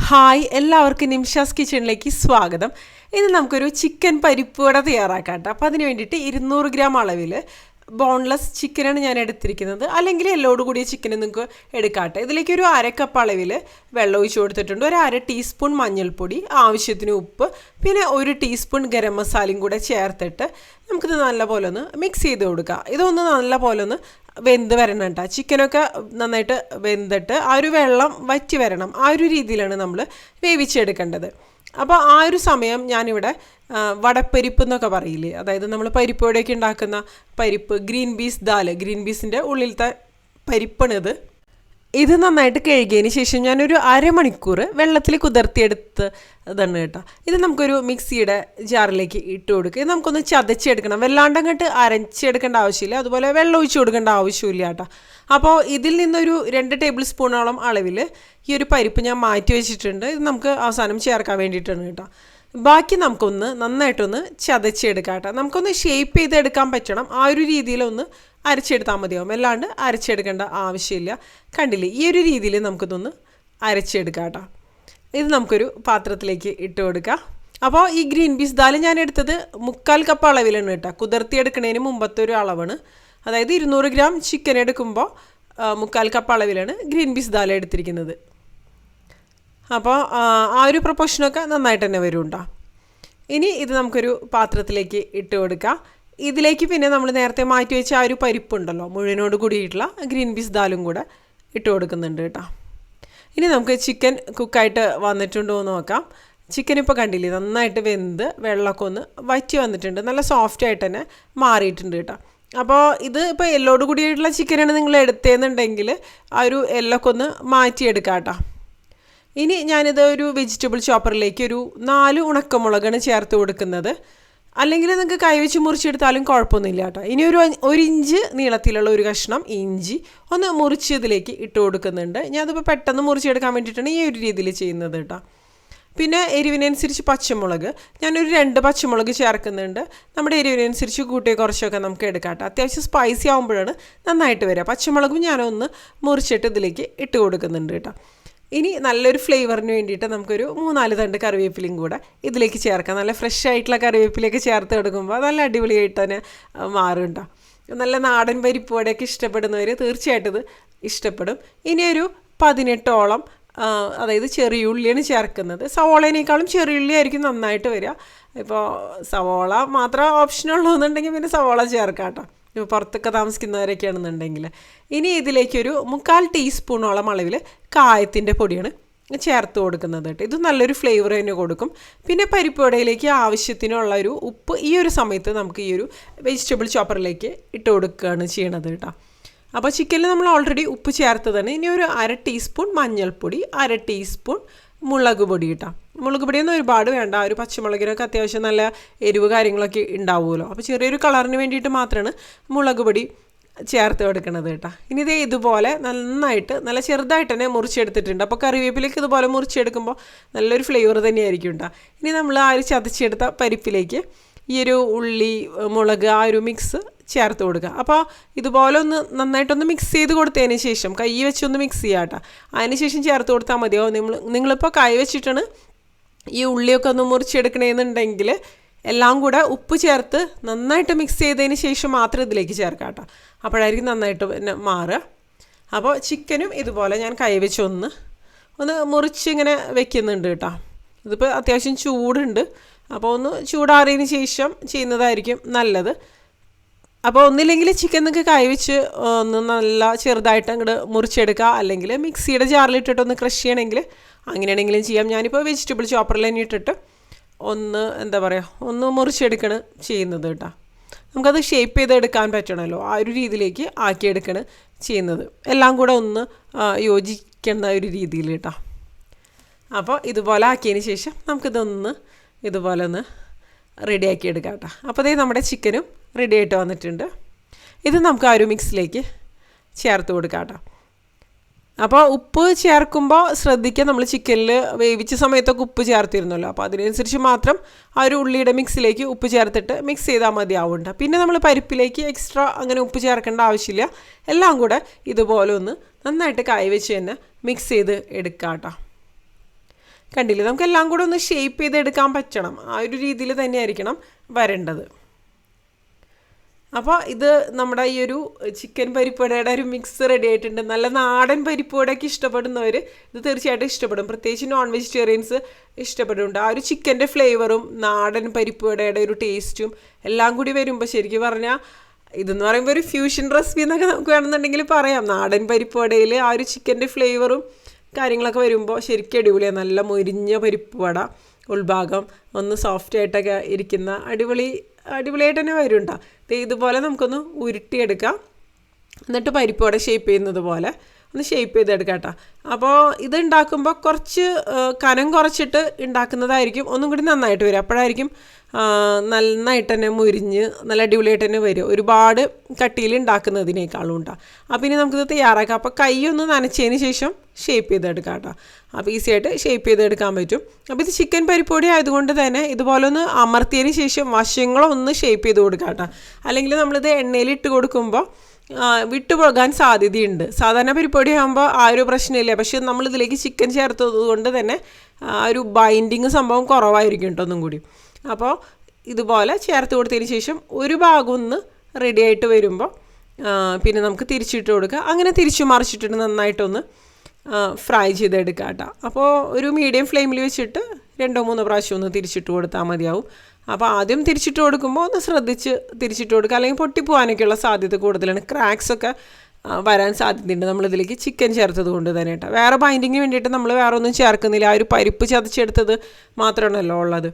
Hi എല്ലാവർക്കും നിംഷാസ് കിച്ചണിലേക്ക് സ്വാഗതം. ഇന്ന് നമുക്കൊരു ചിക്കൻ പരിപ്പ് വട തയ്യാറാക്കാം കേട്ടോ. അപ്പോൾ അതിന് വേണ്ടിയിട്ട് 200 ഗ്രാം അളവിൽ ബോൺലെസ് ചിക്കനാണ് ഞാൻ എടുത്തിരിക്കുന്നത്. അല്ലെങ്കിൽ എല്ലോട് കൂടിയ ചിക്കൻ നിങ്ങൾക്ക് എടുക്കാട്ടെ. ഇതിലേക്ക് ഒരു 1/2 കപ്പ് അളവിൽ വെള്ളം ഒഴിച്ച് കൊടുത്തിട്ടുണ്ട്. ഒരു 1/2 ടീസ്പൂൺ മഞ്ഞൾപ്പൊടി, ആവശ്യത്തിന് ഉപ്പ്, പിന്നെ 1 ടീസ്പൂൺ ഗരം മസാലയും കൂടെ ചേർത്തിട്ട് നമുക്കിത് നല്ലപോലെ ഒന്ന് മിക്സ് ചെയ്ത് കൊടുക്കുക. ഇതൊന്ന് നല്ലപോലെ ഒന്ന് വെന്ത് വരണം കേട്ടോ. ചിക്കനൊക്കെ നന്നായിട്ട് വെന്തിട്ട് ആ ഒരു വെള്ളം വറ്റി വരണം. ആ ഒരു രീതിയിലാണ് നമ്മൾ വേവിച്ചെടുക്കേണ്ടത്. അപ്പോൾ ആ ഒരു സമയം ഞാനിവിടെ വടപ്പരിപ്പ് എന്നൊക്കെ പറയില്ലേ, അതായത് നമ്മൾ പരിപ്പോടെയൊക്കെ ഉണ്ടാക്കുന്ന പരിപ്പ്, ഗ്രീൻ പീസ് ദാൽ, ഗ്രീൻ പീസിൻ്റെ ഉള്ളിലത്തെ പരിപ്പാണിത്. ഇത് നന്നായിട്ട് കഴുകിയതിന് ശേഷം ഞാനൊരു അരമണിക്കൂർ വെള്ളത്തിൽ കുതിർത്തിയെടുത്ത് ഇതാണ് കേട്ടോ. ഇത് നമുക്കൊരു മിക്സിയുടെ ജാറിലേക്ക് ഇട്ട് കൊടുക്കുക. ഇത് നമുക്കൊന്ന് ചതച്ചെടുക്കണം. വല്ലാണ്ട് അങ്ങോട്ട് അരച്ചെടുക്കേണ്ട ആവശ്യമില്ല, അതുപോലെ വെള്ളം ഒഴിച്ച് കൊടുക്കേണ്ട ആവശ്യമില്ല കേട്ടോ. അപ്പോൾ ഇതിൽ നിന്നൊരു 2 ടേബിൾ സ്പൂണോളം അളവിൽ ഈ ഒരു പരിപ്പ് ഞാൻ മാറ്റി വെച്ചിട്ടുണ്ട്. ഇത് നമുക്ക് അവസാനം ചേർക്കാൻ വേണ്ടിയിട്ടാണ് കേട്ടോ. ബാക്കി നമുക്കൊന്ന് നന്നായിട്ടൊന്ന് ചതച്ചെടുക്കാം കേട്ടോ. നമുക്കൊന്ന് ഷേപ്പ് ചെയ്തെടുക്കാൻ പറ്റണം. ആ ഒരു രീതിയിലൊന്ന് അരച്ചെടുത്താൽ മതിയാവും, അല്ലാണ്ട് അരച്ചെടുക്കേണ്ട ആവശ്യമില്ല. കണ്ടില്ലേ, ഈ ഒരു രീതിയിൽ നമുക്കിതൊന്ന് അരച്ചെടുക്കാം കേട്ടോ. ഇത് നമുക്കൊരു പാത്രത്തിലേക്ക് ഇട്ട് കൊടുക്കാം. അപ്പോൾ ഈ ഗ്രീൻ പീസ് ദാൽ ഞാൻ എടുത്തത് 3/4 കപ്പ് അളവിലാണ് കേട്ടോ. കുതിർത്തിയെടുക്കുന്നതിന് മുമ്പത്തെ ഒരു അളവാണ്. അതായത് 200 ഗ്രാം ചിക്കൻ എടുക്കുമ്പോൾ 3/4 കപ്പ് അളവിലാണ് ഗ്രീൻ പീസ് ദാൽ എടുത്തിരിക്കുന്നത്. അപ്പോൾ ആ ഒരു പ്രൊപ്പോർഷനൊക്കെ നന്നായിട്ട് തന്നെ വരും കേട്ടോ. ഇനി ഇത് നമുക്കൊരു പാത്രത്തിലേക്ക് ഇട്ട് കൊടുക്കാം. ഇതിലേക്ക് പിന്നെ നമ്മൾ നേരത്തെ മാറ്റി വെച്ച ആ ഒരു പരിപ്പുണ്ടല്ലോ, മുഴുവനോട് കൂടിയിട്ടുള്ള ഗ്രീൻ പീസ് ദാലും കൂടെ ഇട്ട് കൊടുക്കുന്നുണ്ട് കേട്ടോ. ഇനി നമുക്ക് ചിക്കൻ കുക്കായിട്ട് വന്നിട്ടുണ്ടോ എന്ന് നോക്കാം. ചിക്കൻ ഇപ്പോൾ കണ്ടില്ലേ, നന്നായിട്ട് വെന്ത് വെള്ളമൊക്കെ ഒന്ന് വറ്റി വന്നിട്ടുണ്ട്. നല്ല സോഫ്റ്റായിട്ട് തന്നെ മാറിയിട്ടുണ്ട് കേട്ടോ. അപ്പോൾ ഇത് ഇപ്പോൾ എല്ലോട് കൂടിയിട്ടുള്ള ചിക്കനാണ് നിങ്ങൾ എടുത്തതെന്നുണ്ടെങ്കിൽ ആ ഒരു എല്ലൊക്കെ ഒന്ന് മാറ്റിയെടുക്കാം കേട്ടോ. ഇനി ഞാനിത് ഒരു വെജിറ്റബിൾ ചോപ്പറിലേക്ക് ഒരു 4 ഉണക്കമുളകാണ് ചേർത്ത് കൊടുക്കുന്നത്. അല്ലെങ്കിൽ നിങ്ങൾക്ക് കൈവച്ച് മുറിച്ചെടുത്താലും കുഴപ്പമൊന്നുമില്ല കേട്ടോ. ഇനി ഒരു ഇഞ്ച് നീളത്തിലുള്ള ഒരു കഷ്ണം ഇഞ്ചി ഒന്ന് മുറിച്ച് ഇതിലേക്ക് ഇട്ട് കൊടുക്കുന്നുണ്ട്. ഞാനതിപ്പോൾ പെട്ടെന്ന് മുറിച്ചെടുക്കാൻ വേണ്ടിയിട്ടാണ് ഈ ഒരു രീതിയിൽ ചെയ്യുന്നത് കേട്ടോ. പിന്നെ എരിവിനനുസരിച്ച് പച്ചമുളക്, ഞാനൊരു 2 പച്ചമുളക് ചേർക്കുന്നുണ്ട്. നമ്മുടെ എരിവിനനുസരിച്ച് കൂട്ടിയ കുറച്ചൊക്കെ നമുക്ക് എടുക്കാം കേട്ടോ. അത്യാവശ്യം സ്പൈസി ആകുമ്പോഴാണ് നന്നായിട്ട് വരിക. പച്ചമുളകും ഞാനൊന്ന് മുറിച്ചിട്ട് ഇതിലേക്ക് ഇട്ട് കൊടുക്കുന്നുണ്ട് കേട്ടോ. ഇനി നല്ലൊരു ഫ്ലേവറിന് വേണ്ടിയിട്ട് നമുക്കൊരു 3-4 തണ്ട് കറിവേപ്പിലയും കൂടെ ഇതിലേക്ക് ചേർക്കാം. നല്ല ഫ്രഷ് ആയിട്ടുള്ള കറിവേപ്പിലയൊക്കെ ചേർത്ത് കൊടുക്കുമ്പോൾ നല്ല അടിപൊളിയായിട്ട് തന്നെ മാറും കേട്ടോ. നല്ല നാടൻ പരിപ്പ് വടയൊക്കെ ഇഷ്ടപ്പെടുന്നവർ തീർച്ചയായിട്ടും ഇത് ഇഷ്ടപ്പെടും. ഇനി ഒരു 18ഓളം അതായത് ചെറിയ ഉള്ളിയാണ് ചേർക്കുന്നത്. സവോളേനേക്കാളും ചെറിയ ഉള്ളി ആയിരിക്കും നന്നായിട്ട് വരിക. ഇപ്പോൾ സവോള മാത്രം ഓപ്ഷനുള്ളതെന്നുണ്ടെങ്കിൽ പിന്നെ സവോള ചേർക്കാം കേട്ടോ, ഇപ്പോൾ പുറത്തൊക്കെ താമസിക്കുന്നവരൊക്കെയാണെന്നുണ്ടെങ്കിൽ. ഇനി ഇതിലേക്കൊരു 3/4 ടീസ്പൂണോളം അളവിൽ കായത്തിൻ്റെ പൊടിയാണ് ചേർത്ത് കൊടുക്കുന്നത് കേട്ടോ. ഇത് നല്ലൊരു ഫ്ലേവർ തന്നെ കൊടുക്കും. പിന്നെ പരിപ്പ് വടയിലേക്ക് ആവശ്യത്തിനുള്ള ഒരു ഉപ്പ് ഈ ഒരു സമയത്ത് നമുക്ക് ഈ ഒരു വെജിറ്റബിൾ ചോപ്പറിലേക്ക് ഇട്ട് കൊടുക്കുകയാണ് ചെയ്യണത് കേട്ടോ. അപ്പോൾ ചിക്കനിൽ നമ്മൾ ഓൾറെഡി ഉപ്പ് ചേർത്തതാണ്. ഇനി ഒരു 1/2 ടീസ്പൂൺ മഞ്ഞൾപ്പൊടി, 1/2 ടീസ്പൂൺ മുളക് പൊടി കേട്ടോ. മുളക് പൊടിയൊന്നും ഒരുപാട് വേണ്ട. ഒരു പച്ചമുളകിനൊക്കെ അത്യാവശ്യം നല്ല എരിവ് കാര്യങ്ങളൊക്കെ ഉണ്ടാവുമല്ലോ. അപ്പോൾ ചെറിയൊരു കളറിന് വേണ്ടിയിട്ട് മാത്രമാണ് മുളക് പൊടി ചേർത്ത് കൊടുക്കുന്നത് കേട്ടോ. ഇനി ഇതേ ഇതുപോലെ നന്നായിട്ട് നല്ല ചെറുതായിട്ട് തന്നെ മുറിച്ചെടുത്തിട്ടുണ്ട്. അപ്പോൾ കറിവേപ്പിലേക്ക് ഇതുപോലെ മുറിച്ചെടുക്കുമ്പോൾ നല്ലൊരു ഫ്ലേവർ തന്നെയായിരിക്കും കേട്ടോ. ഇനി നമ്മൾ ആ ഒരു ചതച്ചെടുത്ത പരിപ്പിലേക്ക് ഈ ഒരു ഉള്ളി, മുളക്, ആ ഒരു മിക്സ് ചേർത്ത് കൊടുക്കുക. അപ്പോൾ ഇതുപോലെ ഒന്ന് നന്നായിട്ടൊന്ന് മിക്സ് ചെയ്ത് കൊടുത്തതിന് ശേഷം കൈ വെച്ചൊന്ന് മിക്സ് ചെയ്യാം കേട്ടോ. അതിന് ശേഷം ചേർത്ത് കൊടുത്താൽ മതിയോ. നിങ്ങളിപ്പോൾ കൈ വെച്ചിട്ടാണ് ഈ ഉള്ളിയൊക്കെ ഒന്ന് മുറിച്ചെടുക്കണമെന്നുണ്ടെങ്കിൽ എല്ലാം കൂടെ ഉപ്പ് ചേർത്ത് നന്നായിട്ട് മിക്സ് ചെയ്തതിന് ശേഷം മാത്രം ഇതിലേക്ക് ചേർക്കാം കേട്ടോ. അപ്പോഴായിരിക്കും നന്നായിട്ട് പിന്നെ മാറുക. അപ്പോൾ ചിക്കനും ഇതുപോലെ ഞാൻ കൈ വെച്ച് ഒന്ന് മുറിച്ച് ഇങ്ങനെ വെക്കുന്നുണ്ട് കേട്ടോ. ഇതിപ്പോൾ അത്യാവശ്യം ചൂടുണ്ട്. അപ്പോൾ ഒന്ന് ചൂടാറിയതിന് ശേഷം ചെയ്യുന്നതായിരിക്കും നല്ലത്. അപ്പോൾ ഒന്നില്ലെങ്കിൽ ചിക്കൻ നിങ്ങൾക്ക് കൈവച്ച് ഒന്ന് നല്ല ചെറുതായിട്ട് അങ്ങോട്ട് മുറിച്ചെടുക്കുക, അല്ലെങ്കിൽ മിക്സിയുടെ ജാറിലിട്ടിട്ട് ഒന്ന് ക്രഷ് ചെയ്യണമെങ്കിൽ അങ്ങനെയാണെങ്കിലും ചെയ്യാം. ഞാനിപ്പോൾ വെജിറ്റബിൾ ചോപ്പറിൽ തന്നെ ഇട്ടിട്ട് ഒന്ന് മുറിച്ചെടുക്കണം ചെയ്യുന്നത് കേട്ടോ. നമുക്കത് ഷേപ്പ് ചെയ്തെടുക്കാൻ പറ്റണമല്ലോ, ആ ഒരു രീതിയിലേക്ക് ആക്കിയെടുക്കണം ചെയ്യുന്നത്. എല്ലാം കൂടെ ഒന്ന് യോജിക്കുന്ന ഒരു രീതിയിൽ കേട്ടോ. അപ്പോൾ ഇതുപോലെ ആക്കിയതിന് ശേഷം നമുക്കിതൊന്ന് ഇതുപോലെ ഒന്ന് റെഡിയാക്കി എടുക്കാം കേട്ടോ. അപ്പോൾ അതേ നമ്മുടെ ചിക്കനും റെഡി ആയിട്ട് വന്നിട്ടുണ്ട്. ഇത് നമുക്ക് ആ ഒരു മിക്സിലേക്ക് ചേർത്ത് കൊടുക്കാം കേട്ടോ. അപ്പോൾ ഉപ്പ് ചേർക്കുമ്പോൾ ശ്രദ്ധിക്കുക, നമ്മൾ ചിക്കനിൽ വേവിച്ച സമയത്തൊക്കെ ഉപ്പ് ചേർത്തിരുന്നല്ലോ. അപ്പോൾ അതിനനുസരിച്ച് മാത്രം ആ ഒരു ഉള്ളിയുടെ മിക്സിലേക്ക് ഉപ്പ് ചേർത്തിട്ട് മിക്സ് ചെയ്താൽ മതിയാവുന്നുണ്ട്. പിന്നെ നമ്മൾ പരിപ്പിലേക്ക് എക്സ്ട്രാ അങ്ങനെ ഉപ്പ് ചേർക്കേണ്ട ആവശ്യമില്ല. എല്ലാം കൂടെ ഇതുപോലെ ഒന്ന് നന്നായിട്ട് കൈ വെച്ച് തന്നെ മിക്സ് ചെയ്ത് എടുക്കാം കേട്ടോ. കണ്ടില്ലേ, നമുക്കെല്ലാം കൂടെ ഒന്ന് ഷേപ്പ് ചെയ്തെടുക്കാൻ പറ്റണം. ആ ഒരു രീതിയിൽ തന്നെയായിരിക്കണം വരേണ്ടത്. അപ്പോൾ ഇത് നമ്മുടെ ഈ ഒരു ചിക്കൻ പരിപ്പുവടയുടെ ഒരു മിക്സ് റെഡി ആയിട്ടുണ്ട്. നല്ല നാടൻ പരിപ്പുവടയൊക്കെ ഇഷ്ടപ്പെടുന്നവർ ഇത് തീർച്ചയായിട്ടും ഇഷ്ടപ്പെടും. പ്രത്യേകിച്ച് നോൺ വെജിറ്റേറിയൻസ് ഇഷ്ടപ്പെടുന്നുണ്ട്. ആ ഒരു ചിക്കൻ്റെ ഫ്ലേവറും നാടൻ പരിപ്പുവടയുടെ ഒരു ടേസ്റ്റും എല്ലാം കൂടി വരുമ്പോൾ ശരിക്കും പറഞ്ഞാൽ ഇതെന്ന് പറയുമ്പോൾ ഒരു ഫ്യൂഷൻ റെസിപ്പി എന്നൊക്കെ നമുക്ക് വേണമെന്നുണ്ടെങ്കിൽ പറയാം. നാടൻ പരിപ്പുവടയിൽ ആ ഒരു ചിക്കൻ്റെ ഫ്ലേവറും കാര്യങ്ങളൊക്കെ വരുമ്പോൾ ശരിക്കും അടിപൊളിയാണ്. നല്ല മൊരിഞ്ഞ പരിപ്പുവട, ഉൾഭാഗം ഒന്ന് സോഫ്റ്റ് ആയിട്ടൊക്കെ ഇരിക്കുന്ന അടിപൊളിയായിട്ട് തന്നെ വരുന്നുണ്ടോ. ഇതുപോലെ നമുക്കൊന്ന് ഉരുട്ടിയെടുക്കാം. എന്നിട്ട് പരിപ്പുവട ഷേപ്പ് ചെയ്യുന്നത് പോലെ ഒന്ന് ഷേപ്പ് ചെയ്തെടുക്കാം കേട്ടോ. അപ്പോൾ ഇത് ഉണ്ടാക്കുമ്പോൾ കുറച്ച് കനം കുറച്ചിട്ട് ഉണ്ടാക്കുന്നതായിരിക്കും ഒന്നും കൂടി നന്നായിട്ട് വരും. അപ്പോഴായിരിക്കും നന്നായിട്ട് തന്നെ മുരിഞ്ഞ് നല്ല അടിപൊളിയായിട്ട് തന്നെ വരും, ഒരുപാട് കട്ടിയിൽ ഉണ്ടാക്കുന്നതിനേക്കാളും ഉണ്ടാകും. അപ്പോൾ ഇനി നമുക്കിത് തയ്യാറാക്കാം. അപ്പോൾ കൈ ഒന്ന് നനച്ചതിന് ശേഷം ഷേപ്പ് ചെയ്തെടുക്കാം കേട്ടോ. അപ്പോൾ ഈസി ആയിട്ട് ഷേപ്പ് ചെയ്തെടുക്കാൻ പറ്റും. അപ്പോൾ ഇത് ചിക്കൻ പരിപ്പൊടി ആയതുകൊണ്ട് തന്നെ ഇതുപോലെ ഒന്ന് അമർത്തിയതിന് ശേഷം വശങ്ങളൊന്ന് ഷേപ്പ് ചെയ്ത് കൊടുക്കാം കേട്ടോ. അല്ലെങ്കിൽ നമ്മളിത് എണ്ണയിൽ ഇട്ട് കൊടുക്കുമ്പോൾ വിട്ടുപോകാൻ സാധ്യതയുണ്ട്. സാധാരണ പരിപ്പൊടി ആകുമ്പോൾ ആ ഒരു പ്രശ്നമില്ല. പക്ഷേ നമ്മളിതിലേക്ക് ചിക്കൻ ചേർത്തത് കൊണ്ട് തന്നെ ആ ഒരു ബൈൻഡിങ് സംഭവം കുറവായിരിക്കും കേട്ടോ ഒന്നും കൂടി. അപ്പോൾ ഇതുപോലെ ചേർത്ത് കൊടുത്തതിന് ശേഷം ഒരു ഭാഗം ഒന്ന് റെഡി ആയിട്ട് വരുമ്പോൾ പിന്നെ നമുക്ക് തിരിച്ചിട്ട് കൊടുക്കുക. അങ്ങനെ തിരിച്ചു മറിച്ചിട്ട് നന്നായിട്ടൊന്ന് ഫ്രൈ ചെയ്തെടുക്കുക കേട്ടോ. അപ്പോൾ ഒരു മീഡിയം ഫ്ലെയിമിൽ വെച്ചിട്ട് 2-3 പ്രാവശ്യം ഒന്ന് തിരിച്ചിട്ട് കൊടുത്താൽ മതിയാവും. അപ്പോൾ ആദ്യം തിരിച്ചിട്ട് കൊടുക്കുമ്പോൾ ഒന്ന് ശ്രദ്ധിച്ച് തിരിച്ചിട്ട് കൊടുക്കുക, അല്ലെങ്കിൽ പൊട്ടിപ്പോകാനൊക്കെയുള്ള സാധ്യത കൂടുതലാണ്. ക്രാക്സൊക്കെ വരാൻ സാധ്യതയുണ്ട് നമ്മളിതിലേക്ക് ചിക്കൻ ചേർത്തത് കൊണ്ട് തന്നെ കേട്ടോ. വേറെ ബൈൻഡിങ്ങിന് വേണ്ടിയിട്ട് നമ്മൾ വേറെ ഒന്നും ചേർക്കുന്നില്ല. ആ ഒരു പരിപ്പ് ചതച്ചെടുത്തത് മാത്രമാണല്ലോ ഉള്ളത്.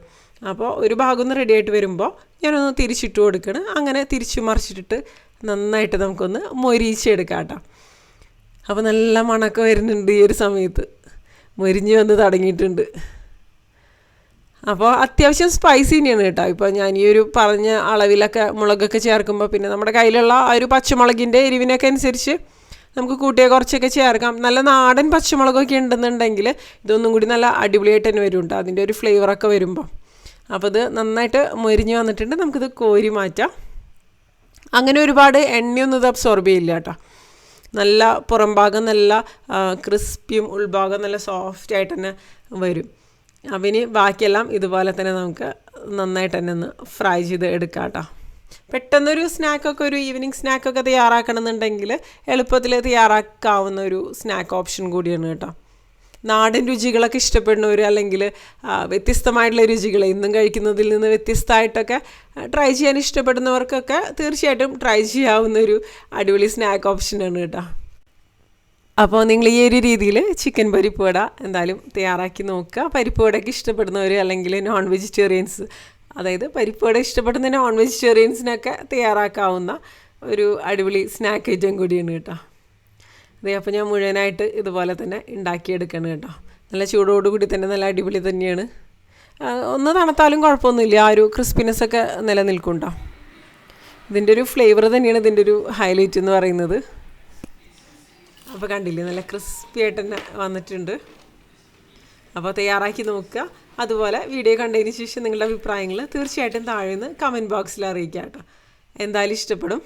അപ്പോൾ ഒരു ഭാഗം ഒന്ന് റെഡി ആയിട്ട് വരുമ്പോൾ ഞാനൊന്ന് തിരിച്ചിട്ട് കൊടുക്കണം. അങ്ങനെ തിരിച്ചു മറിച്ചിട്ടിട്ട് നന്നായിട്ട് നമുക്കൊന്ന് മൊരിച്ചെടുക്കാം കേട്ടോ. അപ്പോൾ നല്ല മണമൊക്കെ വരുന്നുണ്ട് ഈ ഒരു സമയത്ത്, മൊരിഞ്ഞ് വന്ന് തുടങ്ങിയിട്ടുണ്ട്. അപ്പോൾ അത്യാവശ്യം സ്പൈസി തന്നെയാണ് കേട്ടോ. ഇപ്പോൾ ഞാൻ ഈ ഒരു പറഞ്ഞ അളവിലൊക്കെ മുളകൊക്കെ ചേർക്കുമ്പോൾ പിന്നെ നമ്മുടെ കയ്യിലുള്ള ആ ഒരു പച്ചമുളകിൻ്റെ എരിവിനൊക്കെ അനുസരിച്ച് നമുക്ക് കൂട്ടിയ കുറച്ചൊക്കെ ചേർക്കാം. നല്ല നാടൻ പച്ചമുളകൊക്കെ ഉണ്ടെന്നുണ്ടെങ്കിൽ ഇതൊന്നും കൂടി നല്ല അടിപൊളിയായിട്ട് തന്നെ വരും കേട്ടോ, അതിൻ്റെ ഒരു ഫ്ലേവറൊക്കെ വരുമ്പോൾ. അപ്പോൾ ഇത് നന്നായിട്ട് മൊരിഞ്ഞ് വന്നിട്ടുണ്ട്. നമുക്കിത് കോരി മാറ്റാം. അങ്ങനെ ഒരുപാട് എണ്ണയൊന്നും ഇത് അബ്സോർബ് ചെയ്യില്ല കേട്ടോ. നല്ല പുറം ഭാഗം നല്ല ക്രിസ്പിയും ഉൾഭാഗം നല്ല സോഫ്റ്റായിട്ട് തന്നെ വരും. അപ്പം ഇനി ബാക്കിയെല്ലാം ഇതുപോലെ തന്നെ നമുക്ക് നന്നായിട്ട് തന്നെ ഒന്ന് ഫ്രൈ ചെയ്ത് എടുക്കാം കേട്ടോ. പെട്ടെന്നൊരു സ്നാക്കൊക്കെ, ഒരു ഈവനിങ് സ്നാക്കൊക്കെ തയ്യാറാക്കണമെന്നുണ്ടെങ്കിൽ എളുപ്പത്തിൽ തയ്യാറാക്കാവുന്ന ഒരു സ്നാക്ക് ഓപ്ഷൻ കൂടിയാണ് കേട്ടോ. നാടൻ രുചികളൊക്കെ ഇഷ്ടപ്പെടുന്നവർ, അല്ലെങ്കിൽ വ്യത്യസ്തമായിട്ടുള്ള രുചികൾ ഇന്നും കഴിക്കുന്നതിൽ നിന്ന് വ്യത്യസ്തമായിട്ടൊക്കെ ട്രൈ ചെയ്യാൻ ഇഷ്ടപ്പെടുന്നവർക്കൊക്കെ തീർച്ചയായിട്ടും ട്രൈ ചെയ്യാവുന്ന ഒരു അടിപൊളി സ്നാക്ക് ഓപ്ഷനാണ് കേട്ടോ. അപ്പോൾ നിങ്ങൾ ഈ ഒരു രീതിയിൽ ചിക്കൻ പരിപ്പുവട എന്തായാലും തയ്യാറാക്കി നോക്കുക. പരിപ്പുവടയ്ക്ക് ഇഷ്ടപ്പെടുന്നവർ, അല്ലെങ്കിൽ നോൺ വെജിറ്റേറിയൻസ്, അതായത് പരിപ്പുവട ഇഷ്ടപ്പെടുന്ന നോൺ വെജിറ്റേറിയൻസിനൊക്കെ തയ്യാറാക്കാവുന്ന ഒരു അടിപൊളി സ്നാക്ക് ഐറ്റം കൂടിയാണ് കേട്ടോ. അതെ, അപ്പോൾ ഞാൻ മുഴുവനായിട്ട് ഇതുപോലെ തന്നെ ഉണ്ടാക്കിയെടുക്കണം കേട്ടോ. നല്ല ചൂടോടുകൂടി തന്നെ നല്ല അടിപൊളി തന്നെയാണ്. ഒന്ന് തണുത്താലും കുഴപ്പമൊന്നുമില്ല, ആ ഒരു ക്രിസ്പിനെസ്സൊക്കെ നിലനിൽക്കും കേട്ടോ. ഇതിൻ്റെ ഒരു ഫ്ലേവർ തന്നെയാണ് ഇതിൻ്റെ ഒരു ഹൈലൈറ്റ് എന്ന് പറയുന്നത്. അപ്പോൾ കണ്ടില്ലേ, നല്ല ക്രിസ്പി ആയിട്ട് തന്നെ വന്നിട്ടുണ്ട്. അപ്പോൾ തയ്യാറാക്കി നോക്കുക. അതുപോലെ വീഡിയോ കണ്ടതിന് ശേഷം നിങ്ങളുടെ അഭിപ്രായങ്ങൾ തീർച്ചയായിട്ടും താഴെ നിന്ന് കമൻറ്റ് ബോക്സിൽ അറിയിക്കുക കേട്ടോ. എന്തായാലും ഇഷ്ടപ്പെടും.